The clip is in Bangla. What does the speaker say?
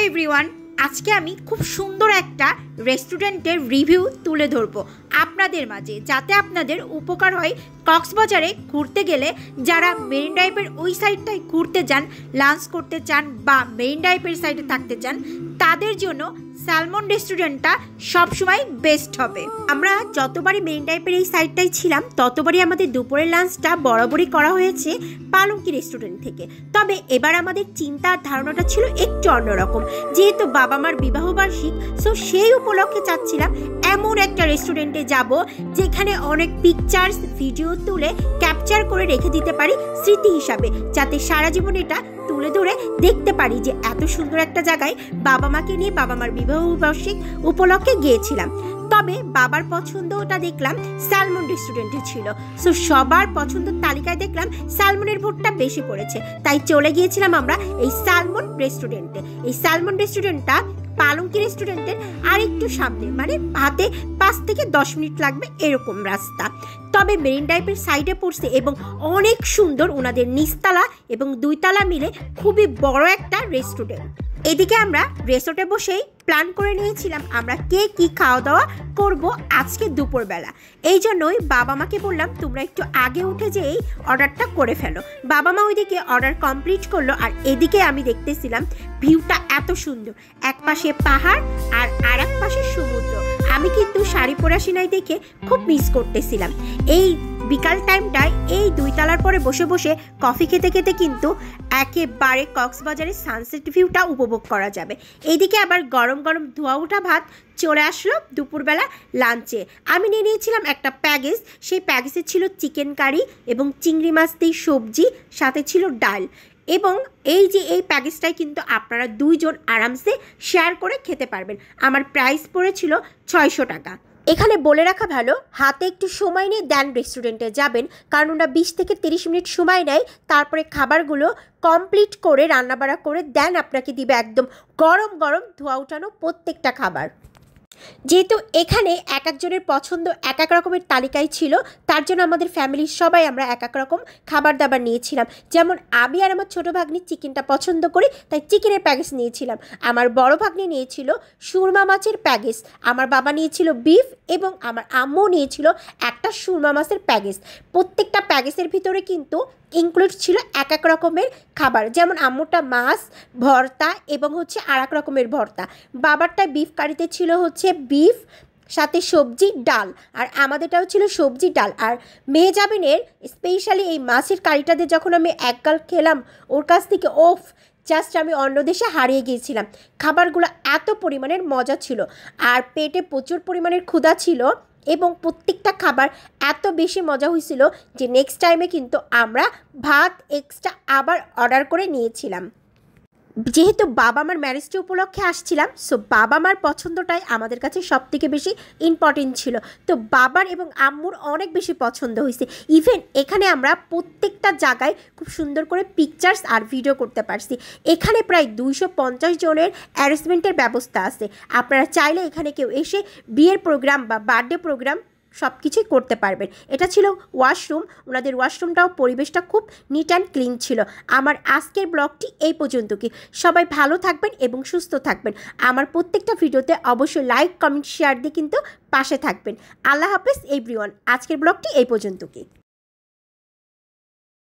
হ্যালো এভরিওয়ান, আজকে আমি খুব সুন্দর একটা রেস্টুরেন্টের রিভিউ তুলে ধরবো আপনাদের মাঝে, যাতে আপনাদের উপকার হয়। কক্সবাজারে ঘুরতে গেলে যারা মেরিন ড্রাইভের ওই সাইডটায় ঘুরতে যান, লাঞ্চ করতে চান বা মেরিন ড্রাইভের সাইডে থাকতে চান, তাদের জন্য স্যালমন রেস্টুরেন্টটা সবসময় বেস্ট হবে। আমরা যতবারই মেরিন ড্রাইভের এই সাইডটাই ছিলাম, ততবারই আমাদের দুপুরের লাঞ্চটা বরাবরই করা হয়েছে পালঙ্কি রেস্টুরেন্ট থেকে। তবে এবার আমাদের চিন্তা আর ধারণাটা ছিল একটু অন্যরকম। যেহেতু বাবা মার বিবাহবার্ষিক, সো সেই উপলক্ষে চাচ্ছিলাম এমন একটা রেস্টুরেন্টে যাব যেখানে অনেক পিকচার্স ভিডিও তুলে ক্যাপচার করে রেখে দিতে পারি স্মৃতি হিসাবে, যাতে সারা জীবন এটা তুলে ধরে দেখতে পারি যে এত সুন্দর একটা জায়গায় বাবা মাকে নিয়ে বাবা মার বিবাহবার্ষিক উপলক্ষে গিয়েছিলাম। তবে বাবার পছন্দটা দেখলাম স্যালমন রেস্টুরেন্টে ছিল, সো সবার পছন্দের তালিকায় দেখলাম স্যালমনের ভোটটা বেশি পড়েছে, তাই চলে গিয়েছিলাম আমরা এই স্যালমন রেস্টুরেন্টে। এই স্যালমন রেস্টুরেন্টটা পালঙ্কি রেস্টুরেন্টের আরেকটু সামনে, মানে হাতে 5 থেকে 10 মিনিট লাগবে এরকম রাস্তা। তবে মেরিন ড্রাইভের সাইডে পড়ছে এবং অনেক সুন্দর, ওনাদের নিচতলা এবং 2 তলা মিলে খুবই বড় একটা রেস্টুরেন্ট। এদিকে আমরা রেসর্টে বসেই প্ল্যান করে নিয়েছিলাম আমরা কে কি খাওয়া দাওয়া করব আজকে দুপুরবেলা। এই জন্যই বাবা মাকে বললাম তোমরা একটু আগে উঠে যেই অর্ডারটা করে ফেলো। বাবা মা ওইদিকে অর্ডার কমপ্লিট করলো, আর এদিকে আমি দেখতেছিলাম ভিউটা এত সুন্দর, এক পাশে পাহাড় আর এক পাশে সমুদ্র। আমি কিন্তু শাড়ি পরা সিনাই দেখে খুব মিস করতেছিলাম। এই বিকাল টাইমটায় এই 2 তলার পরে বসে বসে কফি খেতে খেতে কিন্তু একেবারে কক্সবাজারের সানসেট ভিউটা উপভোগ করা যাবে। এইদিকে আবার গরম গরম ধোয়া ওঠা ভাত চলে আসলো দুপুরবেলা লাঞ্চে। আমি নিয়ে নিয়েছিলাম একটা প্যাকেজ, সেই প্যাকেজে ছিল চিকেন কারি এবং চিংড়ি মাছ দিয়ে সবজি, সাথে ছিল ডাল। এবং এই যে এই প্যাকেজটাই কিন্তু আপনারা 2 জন আরামসে শেয়ার করে খেতে পারবেন। আমার প্রাইস পড়েছিল 600 টাকা। এখানে বলে রাখা ভালো, হাতে একটু সময় নিয়ে দেন রেস্টুরেন্টে যাবেন, কারণ ওরা 20 থেকে 30 মিনিট সময় নেয়, তারপরে খাবারগুলো কমপ্লিট করে রান্নাবাড়া করে দেন আপনাকে দিবে একদম গরম গরম ধোয়া উঠানো প্রত্যেকটা খাবার। যেহেতু এখানে এক একজনের পছন্দ এক এক রকমের তালিকায় ছিল, তার জন্য আমাদের ফ্যামিলির সবাই আমরা এক এক রকম খাবার দাবার নিয়েছিলাম। যেমন আমি আর আমার ছোটো ভাগ্নি চিকেনটা পছন্দ করি, তাই চিকেনের প্যাকেজ নিয়েছিলাম। আমার বড় ভাগ্নি নিয়েছিল সুরমা মাছের প্যাকেজ, আমার বাবা নিয়েছিল বিফ, এবং আমার আম্মু নিয়েছিল একটা সুরমা মাছের প্যাকেজ। প্রত্যেকটা প্যাকেজের ভিতরে কিন্তু ইনক্লুড ছিল এক এক রকমের খাবার। যেমন আম্মুটা মাছ ভর্তা এবং হচ্ছে আর এক রকমের ভর্তা, বাবারটা বিফ কারিতে ছিল হচ্ছে বিফ সাথে সবজি ডাল, আর আমাদেরটাও ছিল সবজি ডাল। আর মেহজাবিনের স্পেশালি এই মাছের কারিটাতে যখন আমি একগাল খেলাম ওর কাছ থেকে, ওফ, জাস্ট আমি অন্য দেশে হারিয়ে গিয়েছিলাম। খাবারগুলো এত পরিমাণের মজা ছিল, আর পেটে প্রচুর পরিমাণের ক্ষুধা ছিল, এবং প্রত্যেকটা খাবার এত বেশি মজা হয়েছিল যে নেক্সট টাইমে কিন্তু আমরা ভাত এক্সট্রা আবার অর্ডার করে নিয়েছিলাম। যেহেতু বাবা মার ম্যারেজটি উপলক্ষে আসছিলাম, সো বাবা মার পছন্দটাই আমাদের কাছে সবথেকে বেশি ইম্পর্টেন্ট ছিল। তো বাবার এবং আম্মুর অনেক বেশি পছন্দ হয়েছে। ইভেন এখানে আমরা প্রত্যেকটা জায়গায় খুব সুন্দর করে পিকচার্স আর ভিডিও করতে পারছি। এখানে প্রায় 250 জনের অ্যারেঞ্জমেন্টের ব্যবস্থা আছে। আপনারা চাইলে এখানে কেউ এসে বিয়ের প্রোগ্রাম বা বার্থডে প্রোগ্রাম সব কিছুই করতে পারবেন। এটা ছিল ওয়াশরুম, ওনাদের ওয়াশরুমটাও পরিবেশটা খুব নিট অ্যান্ড ক্লিন ছিল। আমার আজকের ব্লগটি এই পর্যন্ত। কি সবাই ভালো থাকবেন এবং সুস্থ থাকবেন। আমার প্রত্যেকটা ভিডিওতে অবশ্যই লাইক কমেন্ট শেয়ার দিয়ে কিন্তু পাশে থাকবেন। আল্লাহ হাফেজ এভরিওয়ান। আজকের ব্লগটি এই পর্যন্ত। কি